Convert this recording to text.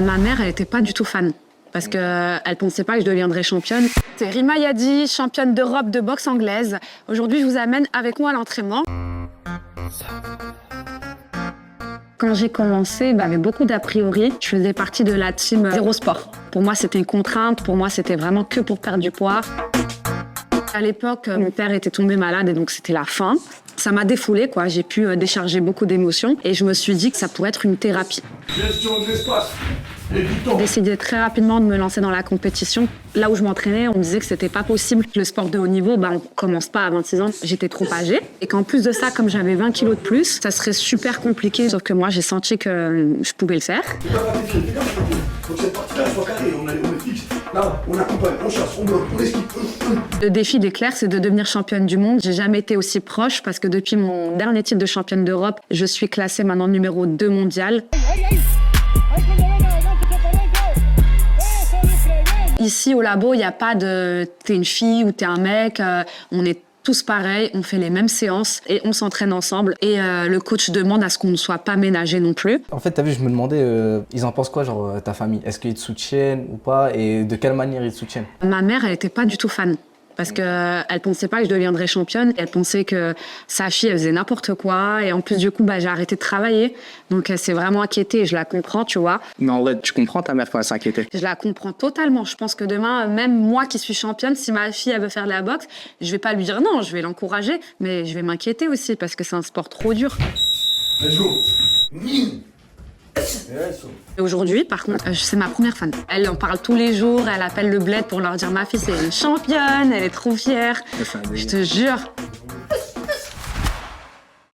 Ma mère, elle n'était pas du tout fan. Parce qu'elle pensait pas que je deviendrais championne. C'est Rima Yadi, championne d'Europe de boxe anglaise. Aujourd'hui, je vous amène avec moi à l'entraînement. Quand j'ai commencé, avec beaucoup d'a priori, je faisais partie de la team Zéro Sport. Pour moi, c'était une contrainte. Pour moi, c'était vraiment que pour perdre du poids. À l'époque, mon père était tombé malade et donc c'était la fin. Ça m'a défoulée, quoi. J'ai pu décharger beaucoup d'émotions et je me suis dit que ça pourrait être une thérapie. Gestion de l'espace et du temps. J'ai décidé très rapidement de me lancer dans la compétition. Là où je m'entraînais, on me disait que c'était pas possible. Le sport de haut niveau, on commence pas à 26 ans. J'étais trop âgée. Et qu'en plus de ça, comme j'avais 20 kilos de plus, ça serait super compliqué. Sauf que moi, j'ai senti que je pouvais le faire. Fais pas rater, fais pas rater. Faut que cette partie-là soit carrée, on est fixe. Là, on accompagne, on chasse, on bloque, on esquive. Le défi d'éclair, c'est de devenir championne du monde. J'ai jamais été aussi proche parce que depuis mon dernier titre de championne d'Europe, je suis classée maintenant numéro 2 mondial. Ici, au labo, il n'y a pas de « t'es une fille » ou « t'es un mec ». On est tous pareils, on fait les mêmes séances et on s'entraîne ensemble. Et le coach demande à ce qu'on ne soit pas ménagé non plus. En fait, t'as vu, je me demandais, ils en pensent quoi, genre, ta famille? Est-ce qu'ils te soutiennent ou pas? Et de quelle manière ils te soutiennent? Ma mère, elle n'était pas du tout fan. Parce qu'elle pensait pas que je deviendrais championne. Elle pensait que sa fille, elle faisait n'importe quoi. Et en plus, du coup, j'ai arrêté de travailler. Donc, elle s'est vraiment inquiétée. Je la comprends, tu vois. Mais en vrai, tu comprends ta mère quand elle s'inquiétait. Je la comprends totalement. Je pense que demain, même moi qui suis championne, si ma fille, elle veut faire de la boxe, je vais pas lui dire non, je vais l'encourager. Mais je vais m'inquiéter aussi parce que c'est un sport trop dur. Let's go. Et aujourd'hui, par contre, c'est ma première fan. Elle en parle tous les jours, elle appelle le bled pour leur dire « Ma fille, c'est une championne, elle est trop fière. » Je te jure.